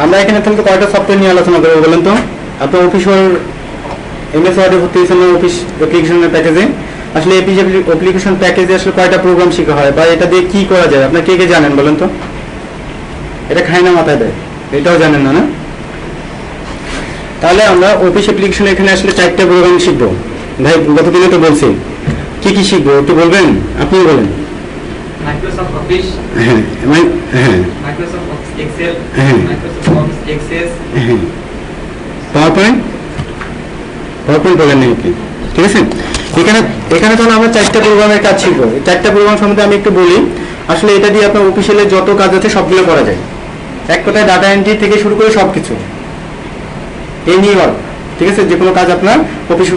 আমরা এখানে তাহলে কয়টা সফটওয়্যার নিয়ে আলোচনা করবো বলেন তো? আপনার অফিস এমএস ওয়ার্ডে ভর্তি হয়েছেন অফিস অ্যাপ্লিকেশনের প্যাকেজে। আসলে অ্যাপ্লিকেশন প্যাকেজে আসলে কয়টা প্রোগ্রাম শেখা হয় বা এটা দিয়ে কি করা যায় আপনার কে কে জানেন বলেন তো? এটা খায় না মাথায় দেয়, এটাও জানেন না না? তাহলে আমরা অফিস অ্যাপ্লিকেশন এখানে আসলে 4টা প্রোগ্রাম শিখবো। ভাই গতদিনে তো বলছি কি কি শিখবো একটু বলবেন? আপনি বলেন। মাইক্রোসফট অফিস, হ্যাঁ হ্যাঁ মাইক্রোসফট এক্সেল, হ্যাঁ মাইক্রোসফট অফিস এক্সেস, হ্যাঁ পাওয়ারপয়েন্ট বলেন নাকি? ঠিক আছে, এখানে তাহলে আমরা 4টা প্রোগ্রামের কাজ শিখবো। 4টা প্রোগ্রাম সম্বন্ধে আমি একটু বলি। আসলে এটা দিয়ে আপনার অফিসিয়ালে যত কাজ আছে সবগুলো করা যায়। এক কথায় ডাটা এন্ট্রি থেকে শুরু করে সবকিছু এই নিয়ে ওয়ার্ক। ঠিক আছে, যে কোনো কাজ আপনার অফিস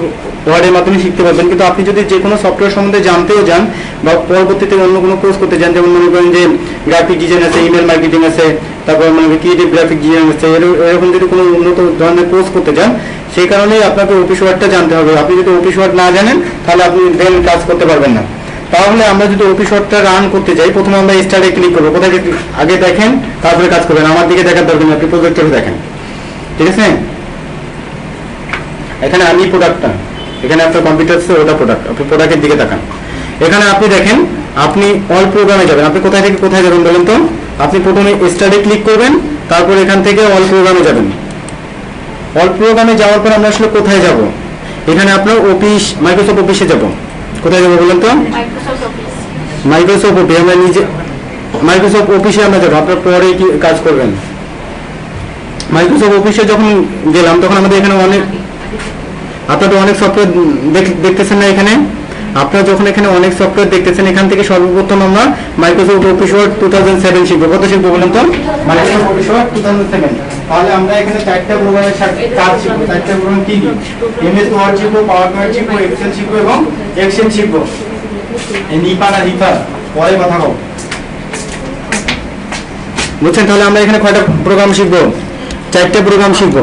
ওয়ার্ডের মাধ্যমে শিখতে পারবেন। কিন্তু আপনি যদি যে কোনো সফটওয়্যার সম্বন্ধে জানতেও যান বা পরবর্তীতে অন্য কোনো কোর্স করতে যান, যেমন মনে করেন যে গ্রাফিক ডিজাইন আছে, ইমেল মার্কেটিং আছে, তারপর মানে ক্রিয়েটিভ গ্রাফিক ডিজাইন আছে, এরকম যদি কোনো উন্নত ধরনের কোর্স করতে যান, সেই কারণেই আপনাকে অফিস ওয়ার্ডটা জানতে হবে। আপনি যদি অফিস ওয়ার্ড না জানেন তাহলে আপনি দেন কাজ করতে পারবেন না। তাহলে আমরা যদি অফিস ওয়ার্ডটা রান করতে যাই, প্রথমে আমরা স্টার্টে ক্লিক করবো। কোথায় আগে দেখেন তারপরে কাজ করবেন, আমার দিকে দেখার দরকার নেই, আপনি প্রজেক্টরে দেখেন। ঠিক আছে, এখানে আমি প্রোডাক্টটা, এখানে আপনার কম্পিউটার আছে ওটা প্রোডাক্ট, আপনি প্রোডাক্টের দিকে তাকান। এখানে আপনি দেখেন আপনি অল প্রোগ্রামে যাবেন। আপনি কোথায় থেকে কোথায় যাবেন বলেন তো? আপনি প্রথমে স্টার্টে ক্লিক করবেন, তারপর এখান থেকে অল প্রোগ্রামে যাবেন। অল প্রোগ্রামে যাওয়ার পর আমরা আসলে কোথায় যাব? এখানে আপনার অফিস, মাইক্রোসফট অফিসে যাব। কোথায় যাবো বলেন তো? Microsoft office. আমরা নিজে মাইক্রোসফট অফিসে আমরা যাবো। আপনার পরে কি কাজ করবেন? মাইক্রোসফট অফিসে যখন গেলাম তখন আমাদের এখানে আপনারা অনেক সফটওয়্যার দেখতেছেন না? এখানে আপনারা যখন এখানে অনেক সফটওয়্যার দেখতেছেন, এখান থেকে সর্বপ্রথম আমরা মাইক্রোসফট অফিস ওয়ার্ড 2007 শিখবো। কত শিখবো বলেন তো? Microsoft Office Word 2007। তাহলে আমরা এখানে 4টা প্রোগ্রামের কাজ শিখবো। 4টা প্রোগ্রাম কি কি? এমএস ওয়ার্ড শিখবো, পাওয়ারপয়েন্ট শিখবো, এক্সেল শিখবো এবং এক্সেল শিখবো। এই নিপা না রিফা পরে কথা বল, বুঝছেন? তাহলে আমরা এখানে কয়টা প্রোগ্রাম শিখবো? 4টা প্রোগ্রাম শিখবো।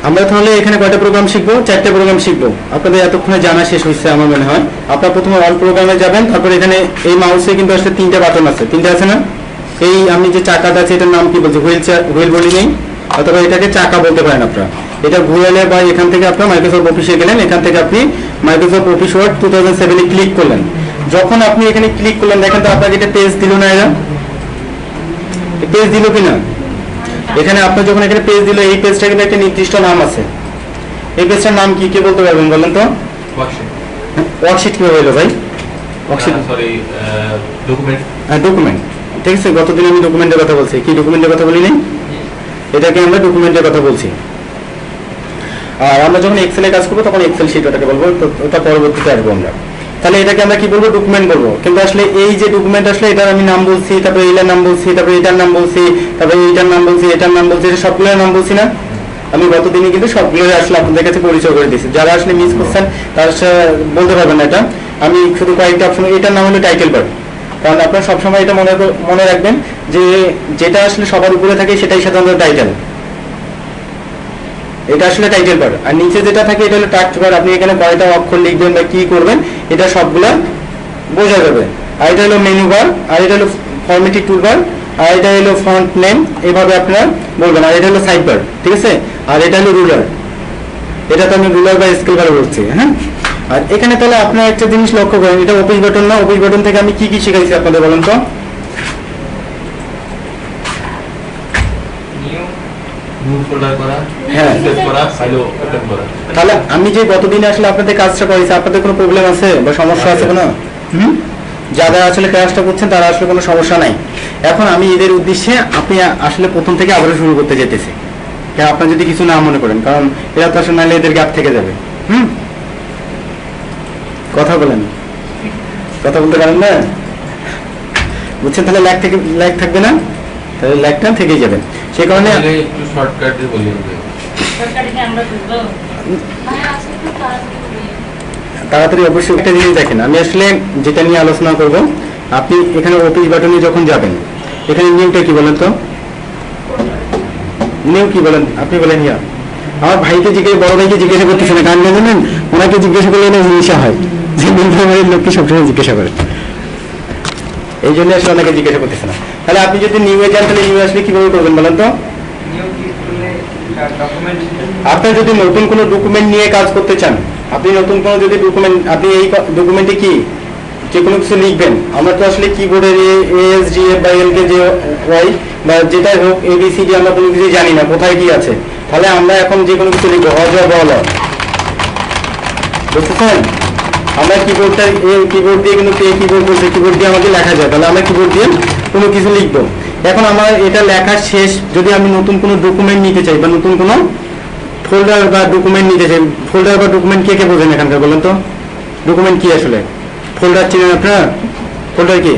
আমরা তাহলে এখানে কয়টা প্রোগ্রাম শিখবো? 4টা প্রোগ্রাম শিখবো। আপনাদের এতক্ষণে জানা শেষ হয়েছে আমার মনে হয়। আপনারা প্রথমে অল প্রোগ্রামে যাবেন, তারপর এখানে এই মাউসে কিন্তু আসলে 3টা বাটন আছে। 3টা আছে না? এই আমি যে চাকাটা আছে এটার নাম কি বলছি? হুইল বলি নেই, অথবা এটাকে চাকা বলতে পারেন আপনারা। এটা ঘুরালে বা এখান থেকে আপনার মাইক্রোসফট অফিসে গেলেন, এখান থেকে আপনি মাইক্রোসফট অফিস ওয়ার্ড 2007 ক্লিক করলেন। যখন আপনি এখানে ক্লিক করলেন দেখেন তো আপনাকে এটা পেজ দিল না? এরা পেজ দিল কিনা? এখানে আপনার যখন এখানে পেজ দিল, এই পেজটা কিন্তু একটা নির্দিষ্ট নাম আছে। এই পেজটার নাম কি কে বলতে পারবেন বলেন তো? ওয়ার্কশিট কিভাবে হলো ভাই? Worksheet sorry document. হ্যাঁ ডকুমেন্ট, ঠিক আছে। গতদিন আমি ডকুমেন্টের কথা বলছি। কি ডকুমেন্টের কথা বলি নাই? এটাকে আমরা ডকুমেন্টের কথা বলছি। আর আমরা যখন এক্সেলে কাজ করবো তখন এক্সেল শিট ওটাকে বলবো, ওটা পরবর্তীতে আসবো আমরা। তাহলে এটাকে আমরা কি বলবো? ডকুমেন্ট বলবো। কিন্তু আসলে এই যে ডকুমেন্ট আসলে এটার আমি নাম বলছি, তারপরে এইটার নাম বলছি, তারপরে এটার নাম বলছি, তারপরে এইটার নাম বলছি, এটার নাম বলছি, এটা সবগুলোর নাম বলছি না? আমি গতদিনই কিন্তু সবগুলোর আসলে আপনাদের কাছে পরিচয় করে দিয়েছি। যারা আসলে মিস করছেন তারা বলতে পারবেন না এটা। আমি শুধু কয়েকটা অপশন, এটার নাম হলো টাইটেল বার। কারণ আপনারা সবসময় এটা মনে রাখবেন যে যেটা আসলে সবার উপরে থাকে সেটাই সাধারণত টাইটেল। এটা আসলে টাইটেল বার। আর নিচে যেটা থাকে এটা হলো টাস্ক বার। আপনি এখানে কয়টা অক্ষর লিখবেন বা কি করবেন এটা সবগুলা বোঝা যাবে। আর এটা হলো মেনু বার, আর এটা হলো ফরম্যাটিং টুল বার, আর এটা হলো ফন্ট নেম, এভাবে আপনারা বলবেন। আর এটা হলো সাইড বার, ঠিক আছে। আর এটা হলো রুলার, এটা তো আমি রুলার বা স্কেল বার বলছি। হ্যাঁ, আর এখানে তাহলে আপনারা একটা জিনিস লক্ষ্য করেন, এটা অফিস বাটন না? অফিস বাটন থেকে আমি কি কি শিখাইছি আপনাদের বলেন তো? হ্যাঁ, তাহলে আমি যে গতদিন আসলে আপনাদের কাজটা করেছি, আপনাদের কোনো প্রবলেম আছে বা সমস্যা আছে কোনো? যারা আসলে কাজটা করছেন তারা আসলে কোনো সমস্যা নাই। এখন আমি এদের উদ্দেশ্যে আপনি আসলে প্রথম থেকে আবারও শুরু করতে যেতেছি, আপনার যদি কিছু না মনে করেন, কারণ এরা তো আসলে নাহলে এদের গ্যাপ থেকে যাবে। কথা বলেন, কথা বলতে পারেন না, বুঝছেন? তাহলে ল্যাগ থাকবে না, তাহলে ল্যাগটা থেকেই যাবে। সেই কারণে একটু শর্টকাটে বলি, তাড়াতাড়ি অবশ্যই একটা জিনিস দেখেন। আমি আসলে যেটা নিয়ে আলোচনা করব, আপনি এখানে অফিস বাটনে যখন যাবেন, এখানে নিউটা কি বলেন তো? নিউ কি বলেন? আপনি বলেন ইয়া। আমার ভাইকে জিজ্ঞেস, বড় ভাইকে জিজ্ঞাসা করতেছে না, কারণ জানেন ওনাকে জিজ্ঞাসা করলে না জিনিসা হয়। যে বন্ধুর বাড়ির লোককে সবসময় জিজ্ঞাসা করে, এই জন্য আসলে অনেকে জিজ্ঞাসা করতেছে না। তাহলে আপনি যদি নিউ যান তাহলে নিউ আসলে কিভাবে করবেন বলেন তো? নিউ ক্লিক করলে ডকুমেন্ট আপনি যদি নতুন কোনো ডকুমেন্ট নিয়ে কাজ করতে চান, আপনি নতুন কোনো যদি ডকুমেন্ট, আপনি এই ডকুমেন্টে কি যে কোনো কিছু লিখবেন, আমরা তো আসলে কিবোর্ডের ASDF বা LK যে ওয়াই বা যেটাই হোক ABCD আমরা কোনো কিছু জানি না কোথায় কি আছে। তাহলে আমরা এখন যে কোনো কিছু লিখবো বল, বুঝতেছেন? আমরা কিবোর্ডটা কিবোর্ড দিয়ে কিন্তু কিবোর্ড বলছে, কিবোর্ড দিয়ে আমাকে লেখা যায়, তাহলে আমরা কিবোর্ড দিয়ে কোনো কিছু লিখবো। এখন আমার এটা লেখা শেষ, যদি আমি নতুন কোনো ডকুমেন্ট নিতে চাই বা নতুন কোনো ফোল্ডার বা ডকুমেন্ট নিতে চাই, ফোল্ডার বা ডকুমেন্ট কে কে বোঝেন এখানকার বলেন তো? ডকুমেন্ট কি আসলে? ফোল্ডার চিনেন আপনারা? ফোল্ডার কি?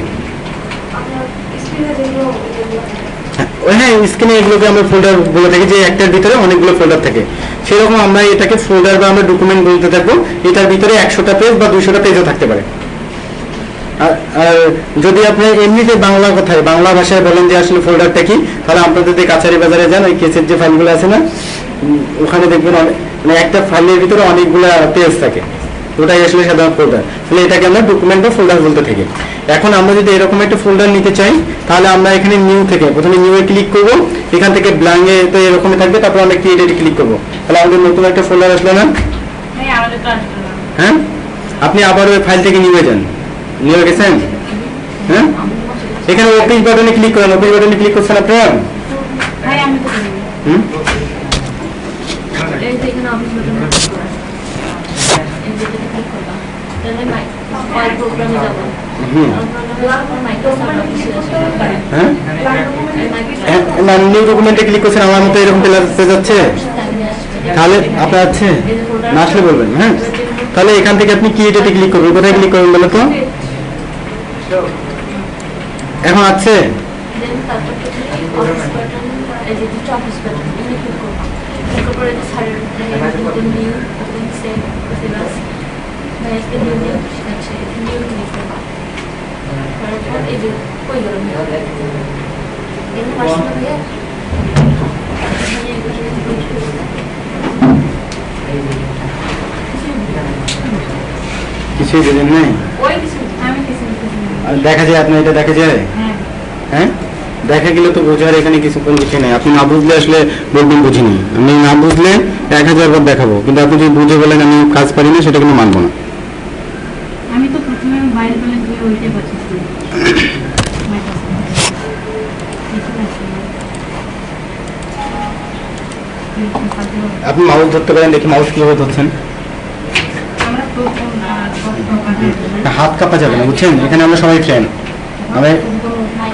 হ্যাঁ, স্ক্রিনে এগুলোকে আমরা ফোল্ডার বলে থাকি, যে একটার ভিতরে অনেকগুলো ফোল্ডার থাকে। সেরকম আমরা এটাকে ফোল্ডার বা আমরা ডকুমেন্ট বলতে থাকবো। এটার ভিতরে 100টা পেজ বা 200টা পেজও থাকতে পারে। আর যদি আপনি এমনিতে বাংলা কথায় বাংলা ভাষায় বলেন যে আসলে ফোল্ডারটা কি, তাহলে আপনারা যদি কাছারি বাজারে যান, ওই কেসের যে ফাইলগুলো আছে না, ওখানে দেখবেন মানে একটা ফাইলের ভিতরে অনেকগুলো পেজ থাকে, ওটাই আসলে সাধারণ ফোল্ডার। তাহলে এটাকে আমরা ডকুমেন্ট বা ফোল্ডার বলতে থাকি। এখন আমরা যদি এরকম একটা ফোল্ডার নিতে চাই, তাহলে আমরা এখানে নিউ থেকে প্রথমে নিউ এ ক্লিক করবো, এখান থেকে ব্ল্যাঙ্কে তো এরকমই থাকবে, তারপর আমরা ক্রিয়েটে ক্লিক করবো। তাহলে আমাদের নতুন একটা ফোল্ডার আসলো না? হ্যাঁ, আপনি আবার ওই ফাইল থেকে নিয়ে যান, নিয়ে গেছেন? হ্যাঁ, এখানে অফিস বাটনে ক্লিক করেন, অফিস বাটনে ক্লিক করছেন আপনারা? হুম, নিউ ডকুমেন্টে ক্লিক করছেন, আমার মতো এরকম পেজ যাচ্ছে, তাহলে আপনার আছে না আসলে বলবেন। হ্যাঁ, তাহলে এখান থেকে আপনি ক্রিয়েটে ক্লিক করবেন, কোথায় ক্লিক করবেন বলো তো? এখন আছে? কিছুই বুঝেন নাই? দেখা যায় আপনার এটা দেখা যায়? হ্যাঁ, দেখা গেলে তো বোঝার এখানে কিছু কোনো কিছু নেই। আপনি না বুঝলে আসলে বলবেন বুঝিনি, আমি না বুঝলে 1000 বার দেখাবো, কিন্তু আপনি যদি বুঝে বলেন আমি কাজ পারি না, সেটা কিন্তু মানবো না। আমি তো প্রথমে বাইরে বলে দিয়ে ওইটা পাচ্ছি। আপনি মাউস ধরতে পারেন, দেখি মাউস কিভাবে ধরছেন। হাত কাঁপা যাবে না, বুঝছেন? এখানে আমরা সবাই ফ্রেন্ড। আমি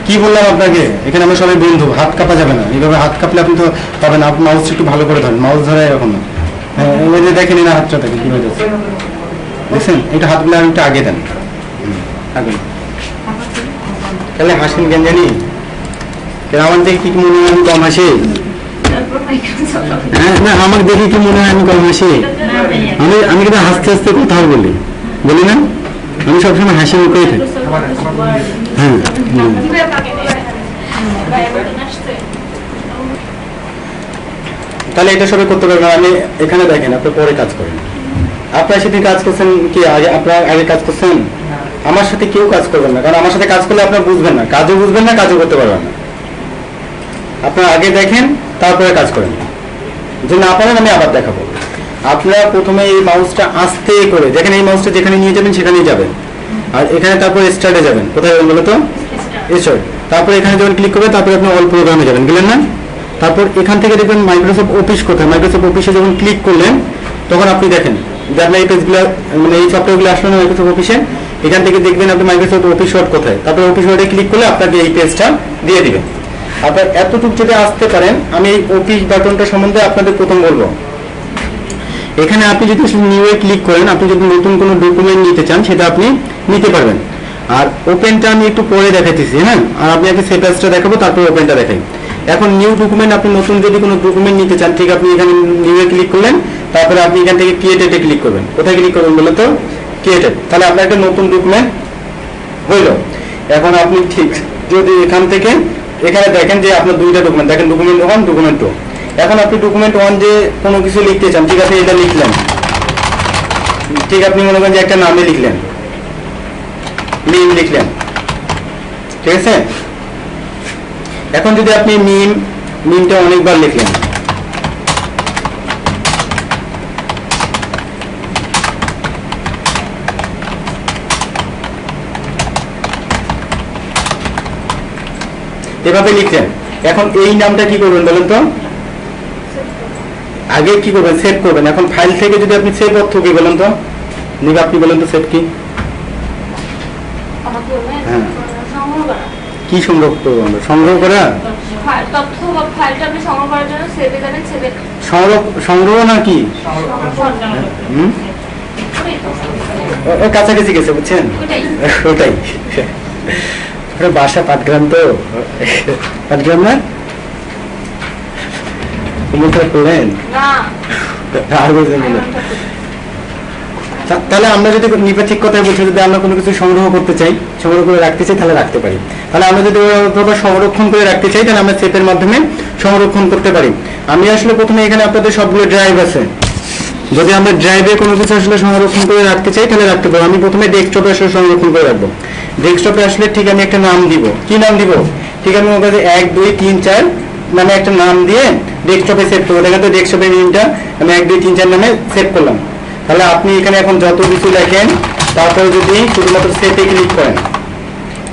কি বললাম আপনাকে, এখানে আমরা সবাই বন্ধু, হাত কাঁপা যাবে না। এইভাবে হাত কাঁপলে আপনি তো পাবেন। আপনি মাউস একটু ভালো করে ধরেন, মাউস ধরে এরকম না। হ্যাঁ, এবারে দেখেন না হাতটা থেকে কি হয়ে যাচ্ছে, দেখছেন? এটা হাতগুলো আর একটু আগে দেন, আগে। তাহলে হাসেন কেন জানি? কেন আমার দেখে কি মনে হয় আমি কম হাসি? হ্যাঁ, না, আমার দেখে কি মনে হয় আমি কম হাসি? আমি কিন্তু হাসতে হাসতে কোথাও বলি না, আমি সবসময় হাসি মুখেই থাকি। হ্যাঁ, তাহলে এটা সবাই করতে পারবেন। আমি এখানে দেখেন, আপনি পরে কাজ করেন। আপনার সাথে কাজ করছেন কি আগে? আপনার আগে কাজ করছেন? আমার সাথে কেউ কাজ করবেন না, কারণ আমার সাথে কাজ করলে আপনার বুঝবেন না, কাজও বুঝবেন না, কাজও করতে পারবেন না। আপনারা আগে দেখেন, তারপরে কাজ করেন। যদি না পারেন আমি আবার দেখাবো। আপনারা প্রথমে এই মাউসটা আস্তে করে দেখেন, এই মাউসটা যেখানে নিয়ে যাবেন সেখানেই যাবেন, আর এখানে তারপর স্টার্টে যাবেন। কোথায় যাবেন বলো তো? স্টার্ট। তারপর এখানে যখন ক্লিক করবেন, তারপরে আপনি অল প্রোগ্রামে যাবেন, গেলেন না? তারপর এখান থেকে দেখবেন মাইক্রোসফট অফিস কোথায়। মাইক্রোসফট অফিসে যখন ক্লিক করলেন, তখন আপনি দেখেন যে আপনার এই পেজগুলো, মানে এই সফটওয়্যারগুলো আসলো না মাইক্রোসফট অফিসে। এখান থেকে দেখবেন আপনি মাইক্রোসফট অফিস ওয়ার্ড কোথায়, তারপর অফিস ওয়ার্ডে ক্লিক করলে আপনাকে এই পেজটা দিয়ে দিবেন। আপনার এতটুকু যদি আসতে পারেন, আমি এই অফিস বাটনটা সম্বন্ধে আপনাদের প্রথম বলবো। এখানে আপনি যদি নিউ এ ক্লিক করেন, আপনি যদি নতুন কোনো ডকুমেন্ট নিতে চান, সেটা আপনি নিতে পারবেন। আর ওপেনটা আমি একটু পরে দেখাইতেছি। হ্যাঁ, আর আপনি আগে সেটাসটা দেখাবো, তারপর ওপেনটা দেখাই। এখন নিউ ডকুমেন্ট, আপনি নতুন যদি কোনো ডকুমেন্ট নিতে চান, ঠিক আপনি এখানে নিউ এ ক্লিক করলেন, তারপরে আপনি এখান থেকে ক্রিয়েটেডে ক্লিক করবেন। কোথায় ক্লিক করবেন বলে তো? ক্রিয়েটেড। তাহলে আপনার একটা নতুন ডকুমেন্ট হইল। এখন আপনি ঠিক যদি এখান থেকে এখানে দেখেন যে আপনার দুইটা ডকুমেন্ট দেখেন, ডকুমেন্ট 1, ডকুমেন্ট 2। এখন আপনি ডকুমেন্ট 1 যে কোনো কিছু লিখতে চান, ঠিক আছে, এটা লিখলেন, ঠিক আপনি মনে করেন যে একটা নামে লিখলেন, মিম লিখলেন, ঠিক আছে। এখন যদি আপনি মিমটা অনেকবার লিখলেন, এভাবে লিখলেন। এখন এই নামটা কি করবেন বলেন তো? আগে কি করবেন? সেভ করবেন। এখন ফাইল থেকে যদি আপনি সেভ অর্থ কি বলেন তো? নিবে আপনি বলেন তো সেভ কি? হ্যাঁ, কি সংগ্রহ করবো আমরা? সংগ্রহ করা, সংগ্রহ না কি কাছাকাছি গেছে, বুঝছেন? ওটাই বাসা পাটগ্রাম, তো পাটগ্রাম না করলেন। তাহলে আমরা যদি নির্বাচিক কথায় বলছি, যদি আমরা কোনো কিছু সংগ্রহ করতে চাই, সংগ্রহ করে রাখতে চাই, তাহলে রাখতে পারি। তাহলে আমরা যদি সংরক্ষণ করে রাখতে চাই, তাহলে আমরা সেপের মাধ্যমে সংরক্ষণ করতে পারি। আমি আসলে প্রথমে এখানে আপনাদের সবগুলো ড্রাইভ আছে, যদি আমরা ড্রাইভে কোনো কিছু আসলে সংরক্ষণ করে রাখতে চাই তাহলে রাখতে পারবো। আমি প্রথমে ডেস্কটপে আসলে সংরক্ষণ করে রাখবো। ডেস্কটপে আসলে ঠিক আমি একটা নাম দিব। কি নাম দিব? ঠিক আমি ওর কাছে 1 2 3 4 নামে একটা নাম দিয়ে ডেস্কটপে সেভ করবো। দেখেন তো ডেস্কটপের নেমটা আমি 1 2 3 4 নামে সেভ করলাম। তাহলে আপনি এখানে এখন যত কিছু লেখেন, তারপরে যদি শুধুমাত্র সেভে ক্লিক করেন,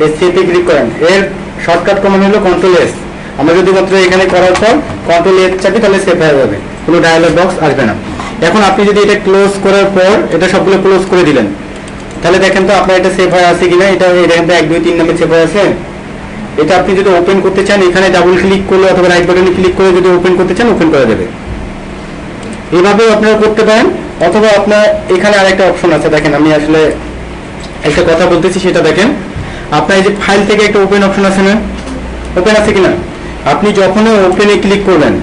এই সেভে ক্লিক করেন, এর শর্টকাট কমান্ড হলো কন্ট্রোল-S। আমরা যদি মাত্র এখানে করার পর কন্ট্রোল-S চাপি, তাহলে সেভ হয়ে যাবে, কোনো ডায়ালগ বক্স আসবে না। এখন আপনি যদি এটা ক্লোজ করার পর, এটা সবগুলো ক্লোজ করে দিলেন, তাহলে দেখেন তো আপনার এটা সেভ হয়ে আছে কিনা। এটা দেখেন তো 1 2 3 নামে সেভ হয়ে আছে। এটা আপনি যদি ওপেন করতে চান, এখানে ডাবল ক্লিক করলে অথবা রাইট বাটনে ক্লিক করে যদি ওপেন করতে চান, ওপেন করা যাবে। এইভাবেও আপনারা করতে পারেন। অথবা আপনার এখানে আরেকটা অপশন আছে, দেখেন আমি আসলে একটা কথা বলতেছি, সেটা দেখেন। আপনার এই যে ফাইল থেকে একটা ওপেন অপশন আছে না, ওপেন আছে কিনা, আপনি যখন ওপেনে ক্লিক করবেন,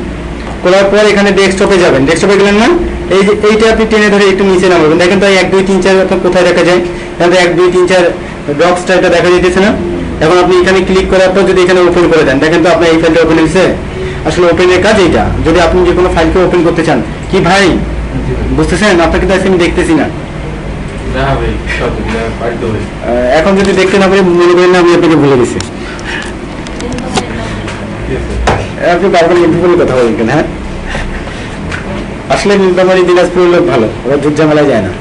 করার পর এখানে ডেস্কটপে যাবেন, ডেস্কটপে গেলেন না, এই যে এইটা আপনি টেনে ধরে একটু নিচে নামাবেন। দেখেন তো 1 2 3 4 আপনার কোথায় দেখা যায়? তাহলে 1 2 3 4 বক্সটা এটা দেখা যাইতেছে না। এখন আপনি এখানে ক্লিক করার পর যদি এখানে ওপেন করে দেন, দেখেন তো আপনার এই ফাইলটা ওপেন হয়েছে। আসলে ওপেনের কাজ এইটা। যদি আপনি যে কোনো ফাইলকে ওপেন করতে চান, কি ভাই বুঝতেছেন? আপনাকে তো আমি দেখতেছি না। এখন যদি দেখতে না পারি, মনে করেন না আমি আপনাকে ভুলে গেছি। আপনি বারবার ইন্টু বলে কথা বলেন কেন? হ্যাঁ, আসলে নীলফামারী দিনাজপুরের লোক ভালো, ওরা যুদ্ধ ঝামেলায় যায় না।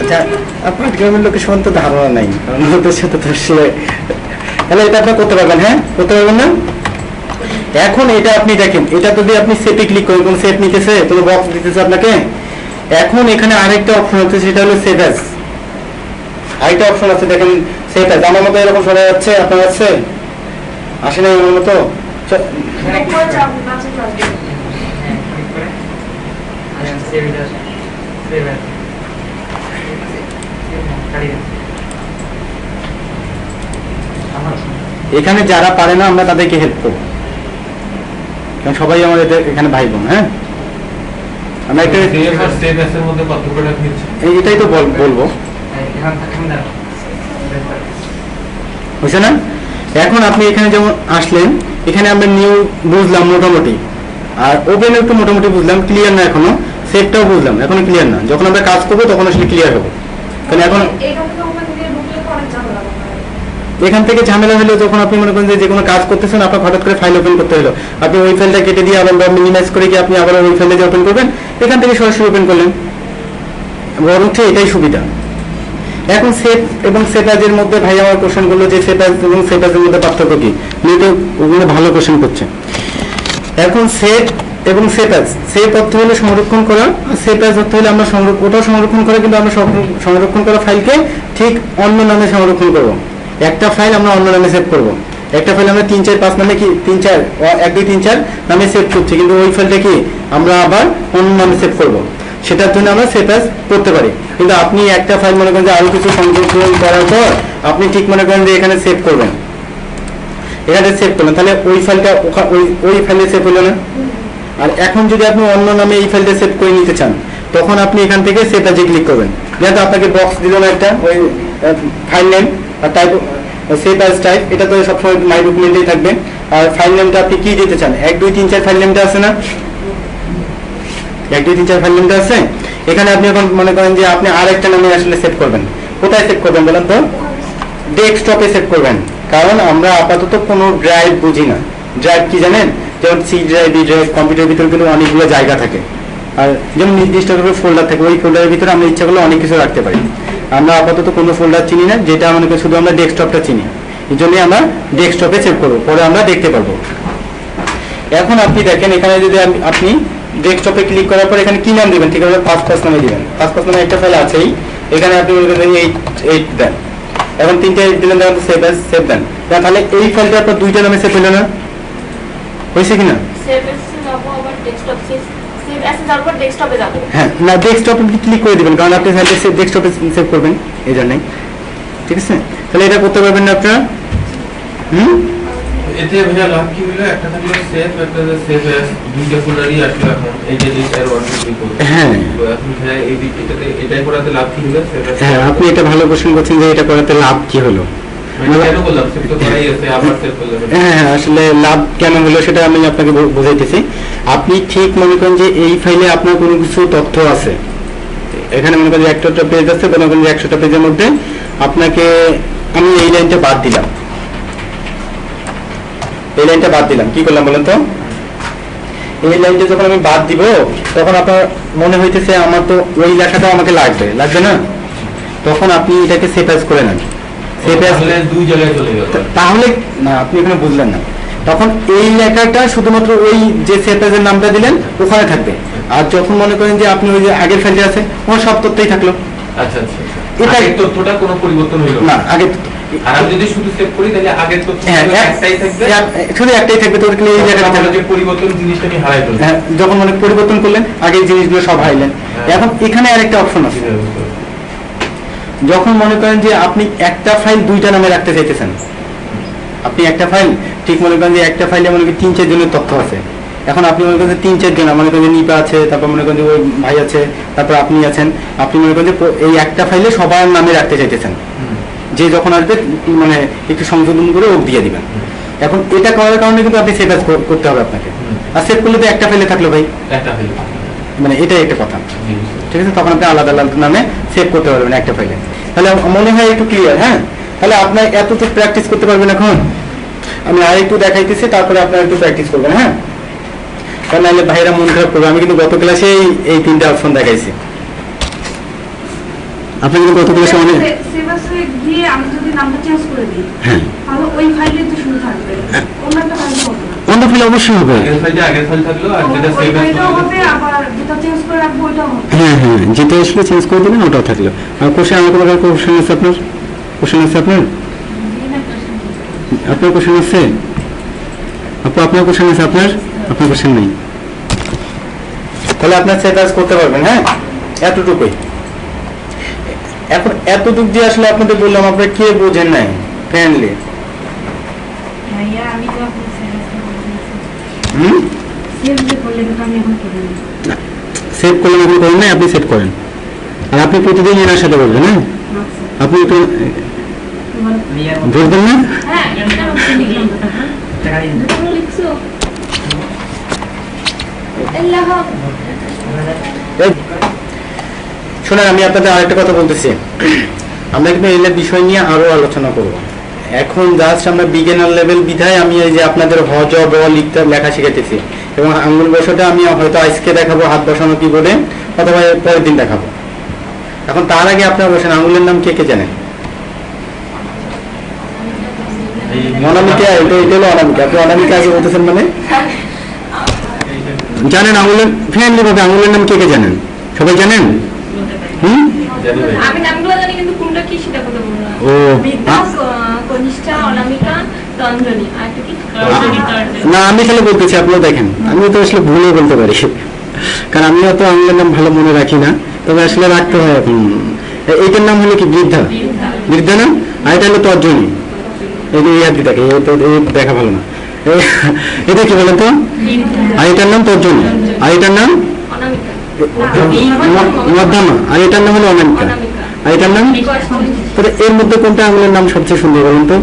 আচ্ছা, আপনার গ্রামের লোকের সমান তো ধারণা নাই, কারণ ওদের সাথে তো আসলে, তাহলে এটা আপনি করতে পারবেন। হ্যাঁ, করতে পারবেন না? এখন এটা আপনি দেখেন, এটা যদি আপনি সেটে ক্লিক করেন, কোন সেট নিতেছে, কোনো বক্স দিতেছে আপনাকে। এখন এখানে আরেকটা অপশন হচ্ছে, সেটা হলো সেভ অ্যাজ। আরেকটা অপশন আছে, দেখেন সেভ অ্যাজ। আমার মতো এরকম সরে যাচ্ছে, আপনার আছে আসে না আমার মতো? এখানে যারা পারে না, আমরা তাদেরকে হেল্প করবো, কারণ সবাই আমাদের এখানে ভাই বোন। হ্যাঁ, আমরা একটা এটাই তো বলবো, বুঝছে না? এখন আপনি এখানে যেমন আসলেন, এখানে আমরা নিউ বুঝলাম মোটামুটি, আর ওপেন একটু মোটামুটি বুঝলাম, ক্লিয়ার না এখনো। সেটটাও বুঝলাম, এখনো ক্লিয়ার না। যখন আমরা কাজ করবো তখন আসলে ক্লিয়ার হবো। কারণ এখন এখান থেকে ঝামেলা হলো, যখন আপনি মনে করেন যে কোনো কাজ করতেছেন, আপনার হঠাৎ করে ফাইল ওপেন করতে হলো, আপনি ওই ফাইলটা কেটে দিয়ে আবার মিনিমাইজ করে কি আপনি আবার ওই ফাইলটা ওপেন করবেন, এখান থেকে সরাসরি ওপেন করলেন, বরং এটাই সুবিধা। এখন সেট এবং সেটাজের মধ্যে ভাই আমার কোশ্চেন করলো যে সেটাজ এবং সেটাজের মধ্যে পার্থক্য কি? তো ওগুলো ভালো কোশ্চেন করছে। এখন সেট এবং সেটাজ, সেট অর্থ হলে সংরক্ষণ করা, সেটাজ অর্থ হলে আমরা ওটাও সংরক্ষণ করা, কিন্তু আমরা সংরক্ষণ করা ফাইলকে ঠিক অন্য নামে সংরক্ষণ করবো। একটা ফাইল আমরা অন্য নামে সেভ করবো, একটা ফাইল আমরা 3 4 5 নামে কি 3 4 1 2 3 4 নামে সেভ করছি, কিন্তু ওই ফাইলটা কি আমরা আবার অন্য নামে সেভ করবো। সেটার জন্য আমরা সেটাজ করতে পারি। কিন্তু আপনি একটা ফাইল মনে করেন যে আরো কিছু সংযোজন করার পর আপনি ঠিক মনে করেন যে এখানে সেভ করবেন, এখানে সেভ করলেন, তাহলে ওই ফাইলটা ওই ফাইলে সেভ হলো না। আর এখন যদি আপনি অন্য নামে এই ফাইলটা সেভ করে নিতে চান, তখন আপনি এখান থেকে সেটাজে ক্লিক করবেন। যেহেতু আপনাকে বক্স দিল না একটা, ওই ফাইল নেম আর টাইপ, সেভ অ্যাজ টাইপ, এটা তো সবসময় মাই ডকুমেন্টেই থাকবে। আর ফাইল নেমটা আপনি কি দিতে চান? 1 2 3 4 ফাইল নেমটা আছে না, 1 2 3 4 ফাইল নামটা আছে। এখানে আপনি এখন মনে করেন যে আপনি আরেকটা নামে আসলে সেভ করবেন। কোথায় সেভ করবেন বলেন তো? ডেস্কটপে সেভ করবেন, কারণ আমরা আপাতত কোনো ড্রাইভ বুঝি না। ড্রাইভ কি জানেন? যেমন সি ড্রাইভ, বি ড্রাইভ, কম্পিউটারের ভিতরে কিন্তু অনেকগুলো জায়গা থাকে, আর যেমন নির্দিষ্ট করে ফোল্ডার থাকে, ওই ফোল্ডারের ভিতরে আমরা ইচ্ছা করলে অনেক কিছু রাখতে পারি। আমরা আপাতত কোনো ফোল্ডার চিনি না, যেটা আমাদেরকে শুধু আমরা ডেস্কটপটা চিনি, এই জন্যই আমরা ডেস্কটপে সেভ করবো, পরে আমরা দেখতে পারবো। এখন আপনি দেখেন এখানে যদি আপনি ডেস্কটপে ক্লিক করার পর এখানে কি নাম দিবেন? ঠিক আছে, পাঁচ নামে দিবেন। পাঁচ নামে একটা ফাইল আছেই, এখানে আপনি এইট দেন। এখন 3টে দিলেন, সেভ অ্যাজ সেভ দেন। তাহলে এই ফাইলটা আপনার 2টা নামে সেভ হলো না? হয়েছে কিনা? হ্যাঁ, না ডেস্কটপে ক্লিক করে দিবেন, কারণ আপনি ফাইলটা ডেস্কটপে সেভ করবেন, এই জন্যই। ঠিক আছে, তাহলে এটা করতে পারবেন না আপনারা? এতে ভাইয়া লাভ কি হলো? একটা থাকলো সেভ, একটা সেভ অ্যাজ, দুইটা ফোল্ডারই আসলো এখন। এই যে লিস্ট আর 1 2 3 4। হ্যাঁ, তো এখন ভাইয়া এই দিকটাতে এটাই করাতে লাভ কি হলো? Save as. হ্যাঁ, আপনি এটা ভালো কোশ্চেন করছেন যে এটা করাতে লাভ কি হলো। কেন করলাম? সেভ তো করাই আছে, আবার সেভ করলাম। হ্যাঁ, আসলে লাভ কেন হলো সেটা আমি আপনাকে বুঝাইতেছি। আপনি ঠিক মনে করেন যে এই ফাইলে আপনার কোনো কিছু তথ্য আছে, এখানে মনে করেন যে 100টা পেজ আছে, মনে করেন যে 100টা পেজের মধ্যে আপনাকে আমি এই লাইনটা বাদ দিলাম, এই লাইনটা বাদ দিলাম। কি করলাম বলেন তো? এই লাইনটা যখন আমি বাদ দিব, তখন আপনার মনে হইতেছে আমার তো ওই লেখাটা আমাকে লাগবে, লাগবে না? তখন আপনি এটাকে সেভ অ্যাজ করে নেন। সেভ অ্যাজ দুই জায়গায় চলে গেল, তাহলে না, আপনি এখানে বুঝলেন না। তখন এই লেখাটা শুধুমাত্র ওই যে সেভ অ্যাজ এর নামটা দিলেন ওখানে থাকবে, আর যখন মনে করেন যে আপনি ওই যে আগের ফাইলটা আছে ওখানে সব তথ্যই থাকলো। আচ্ছা আচ্ছা, এটা এই তথ্যটা কোনো পরিবর্তন হইল না। আগে আর আমি যদি শুধু সেভ করি তাহলে আগের তথ্য একটাই থাকবে, শুধু একটাই থাকবে, তো এই জায়গাটা থাকবে। যে পরিবর্তন জিনিসটা আমি হারাই ফেলবো। হ্যাঁ, যখন মানে পরিবর্তন করলেন আগের জিনিসগুলো সব হারাইলেন। এখন এখানে আরেকটা অপশন আছে, যখন মনে করেন যে আপনি একটা ফাইল 2টা নামে রাখতে চাইতেছেন, আপনি একটা ফাইল ঠিক মনে করেন যে একটা ফাইলে মনে করেন 3 4 জনের তথ্য আছে। এখন আপনি মনে করেন যে 3 4 জন, মনে করেন যে নিপা আছে, তারপর মনে করেন যে ওই ভাই আছে, তারপর আপনি আছেন, আপনি মনে করেন যে এই একটা ফাইলে সবার নামে রাখতে চাইতেছেন, যে যখন আসবে মানে একটু সংশোধন করে ওক দিয়ে দিবেন। এখন এটা করার কারণে কিন্তু আপনি সেভ করতে হবে আপনাকে, আর সেভ করলে তো একটা ফাইলে থাকলো ভাই, একটা ফাইল, মানে এটাই একটা কথা। ঠিক আছে, তখন আপনি আলাদা আলাদা নামে সেভ করতে পারবেন একটা ফাইলে। তাহলে মনে হয় একটু ক্লিয়ার? হ্যাঁ, তাহলে আপনার এত তো প্র্যাকটিস করতে পারবেন। এখন আমি আর একটু দেখাইতেছি, তারপরে আপনারা একটু প্র্যাকটিস করবেন। হ্যাঁ, কারণ নাহলে ভাইরা মন খারাপ করবে। আমি কিন্তু গত ক্লাসে এই 3টে অপশন দেখাইছি, আপনি কিন্তু গত ক্লাসে অনেক গিয়ে আমি যদি নামটা চেঞ্জ করে দিই, হ্যাঁ, তাহলে ওই ফাইলে তো শুরু থাকবে, অন্য একটা ফাইল হবে না। অন্য ফাইল অবশ্যই হবে। আগের ফাইল থাকলো, আর যেটা সেভ হবে, আবার যেটা চেঞ্জ করে রাখবো ওইটাও হবে। হ্যাঁ হ্যাঁ, যেটা আসলে চেঞ্জ করে দিবেন ওটাও থাকলো। আর কোশ্চেন আমাকে বলার কোশ্চেন আছে আপনার? কোশ্চেন আছে আপনার? আপনার কোশ্চেন আছে আপু? আপনার কোশ্চেন আছে আপনার? আপনার কোশ্চেন নেই, তাহলে আপনার সেভ অ্যাজ করতে পারবেন। হ্যাঁ, এতটুকুই। এখন এতটুকু যে আসলে আপনাদের বললাম, আপনারা কে বোঝেন নাই ফ্রেন্ডলি? ভাইয়া আমি তো আপনি সেভ যে করলে তো আমি এখন করি না। সেভ করলেন, আপনি করেন নাই, আপনি সেভ করেন। আর আপনি প্রতিদিন এনার সাথে বলবেন। হ্যাঁ, আপনি একটু বলবেন না? হ্যাঁ, এটা হচ্ছে লিখলাম টাকা দিন লিখছো আল্লাহ। শোনেন, আমি আপনাদের আরেকটা কথা বলতেছি। আমরা কিন্তু এই বিষয় নিয়ে আরো আলোচনা করব। এখন জাস্ট আমরা বিগিনার লেভেল বিধায় আমি এই যে আপনাদের হজ ব লিখতে লেখা শিখাইতেছি, এবং আঙ্গুল বসাটা আমি হয়তো আজকে দেখাবো হাত বসানো কিবোর্ডে, অথবা পরের দিন দেখাবো। এখন তার আগে আপনারা বসেন, আঙ্গুলের নাম কে কে জানেন? অনামিকা, এটা হলো অনামিকা। আপনি অনামিকা আগে বলতেছেন মানে জানেন আঙ্গুলের ফ্যামিলি ভাবে আঙ্গুলের নাম কে কে জানেন? সবাই জানেন? আমি নামগুলো জানি কিন্তু কোনটা কি সেটা কথা বলবো না। ও কনিষ্ঠা, অনামিকা, তঞ্জনী, আর কি না, আমি খালি বলতেছি, আপনারা দেখেন আমি তো আসলে ভুলে বলতে পারি, কারণ আমিও তো আঙ্গুলের নাম ভালো মনে রাখি না, তবে আসলে রাখতে হয়। এখন এইটার নাম হলো কি বৃদ্ধা, বৃদ্ধা না? আর এটা হলো তর্জনী। এই যে হাত দিয়ে দেখা ভালো না, এটা কি বলেন তো? আর এটার নাম তর্জনী, আর এটার নাম মধ্যমা, আর এটার নাম হলো অনামিকা, আর এটার নাম। তাহলে এর মধ্যে কোনটা আঙুলের নাম সবচেয়ে সুন্দর বলুন তো?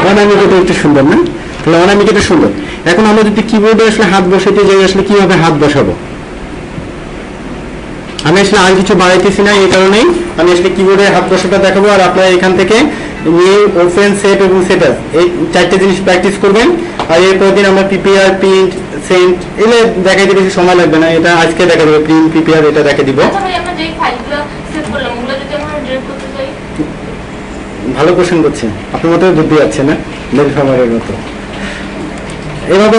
অনামিকাটা একটু সুন্দর না? তাহলে অনামিকাটা সুন্দর। এখন আমরা যদি কিবোর্ডে আসলে হাত বসাতে যাই, আসলে কিভাবে হাত বসাবো? আমি আসলে আর কিছু বাড়াইতেছি না, এই কারণেই আমি আসলে কিবোর্ডে হাত বসাটা দেখাবো, আর আপনারা এখান থেকে নিউ, ওপেন, সেভ এবং সেটার এই 4টে জিনিস প্র্যাকটিস করবেন। আর এরপর দিন আমরা পিপিআর, প্রিন্ট, সেন্ট এগুলো দেখাইতে বেশি সময় লাগবে না, এটা আজকে দেখা দেবো। প্রিন্ট, পিপিআর এটা দেখে দিব। আচ্ছা ভাই, আমরা যে ফাইলগুলো সেভ করলাম ওগুলো যদি আমরা ডিলিট করতে চাই? ভালো কোশ্চেন করছেন, আপনার মতো বুদ্ধি আছে না, নীলফামারের মতো। এভাবে